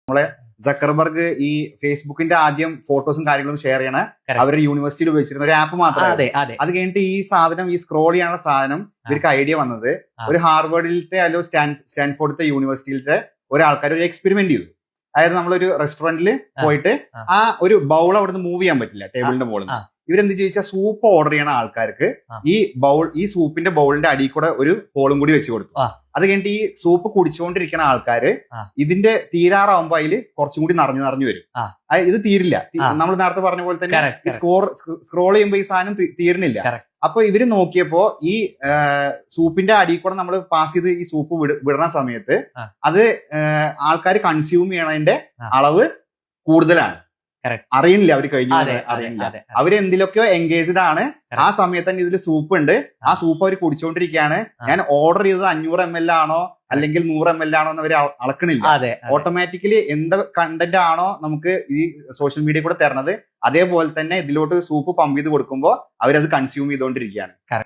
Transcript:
നമ്മളെ സക്കർബർഗ് ഈ ഫേസ്ബുക്കിന്റെ ആദ്യം ഫോട്ടോസും കാര്യങ്ങളും ഷെയർ ചെയ്യണ അവരുടെ യൂണിവേഴ്സിറ്റിയിൽ ഉപയോഗിച്ചിരുന്ന ഒരു ആപ്പ് മാത്രമാണ്. അത് കഴിഞ്ഞിട്ട് ഈ സാധനം, ഈ സ്ക്രോൾ ചെയ്യാനുള്ള സാധനം ഇവർക്ക് ഐഡിയ വന്നത് ഒരു ഹാർവേഡിലത്തെ അല്ലെങ്കിൽ സ്റ്റാൻഫോർഡിലത്തെ യൂണിവേഴ്സിറ്റിയിലത്തെ ഒരാൾക്കാർ ഒരു എക്സ്പെരിമെന്റ് ചെയ്തു. അതായത് നമ്മളൊരു റെസ്റ്റോറന്റിൽ പോയിട്ട് ആ ഒരു ബൗൾ അവിടുന്ന് മൂവ് ചെയ്യാൻ പറ്റില്ല ടേബിളിന്റെ മുകളിൽ. ഇവരെന്ത് ചോദിച്ചാൽ സൂപ്പ് ഓർഡർ ചെയ്യണ ആൾക്കാർക്ക് ഈ സൂപ്പിന്റെ ബൗളിന്റെ അടിയിൽ കൂടെ ഒരു ഹോളും കൂടി വെച്ച് കൊടുത്തു. അത് കഴിഞ്ഞിട്ട് ഈ സൂപ്പ് കുടിച്ചുകൊണ്ടിരിക്കുന്ന ആൾക്കാര് ഇതിന്റെ തീരാറാവുമ്പോ അതിൽ കുറച്ചും കൂടി നിറഞ്ഞു വരും. ഇത് തീരില്ല. നമ്മൾ നേരത്തെ പറഞ്ഞ പോലെ തന്നെ സ്ക്രോൾ ചെയ്യുമ്പോ ഈ സാധനം തീരുന്നില്ല. അപ്പൊ ഇവര് നോക്കിയപ്പോ ഈ സൂപ്പിന്റെ അടിയിൽ കൂടെ നമ്മൾ പാസ് ചെയ്ത് ഈ സൂപ്പ് വിടുന്ന സമയത്ത് അത് ആൾക്കാർ കൺസ്യൂം ചെയ്യണതിന്റെ അളവ് കൂടുതലാണ്. അറിയണില്ല, അവര് കഴിഞ്ഞു അറിയണില്ല. അവരെന്തിലൊക്കെയോ എൻഗേജ്ഡ് ആണ്. ആ സമയത്ത് തന്നെ ഇതിൽ സൂപ്പ് ഉണ്ട്, ആ സൂപ്പ് അവർ കുടിച്ചുകൊണ്ടിരിക്കുകയാണ്. ഞാൻ ഓർഡർ ചെയ്തത് 500 ml ആണോ അല്ലെങ്കിൽ 100 ml ആണോ എന്ന് അവർ അളക്കണില്ല. ഓട്ടോമാറ്റിക്കലി എന്ത് കണ്ടന്റ് ആണോ നമുക്ക് ഈ സോഷ്യൽ മീഡിയ കൂടെ തരണത്, അതേപോലെ തന്നെ ഇതിലോട്ട് സൂപ്പ് പമ്പ് ചെയ്ത് കൊടുക്കുമ്പോൾ അവരത് കൺസ്യൂം ചെയ്തുകൊണ്ടിരിക്കുകയാണ്.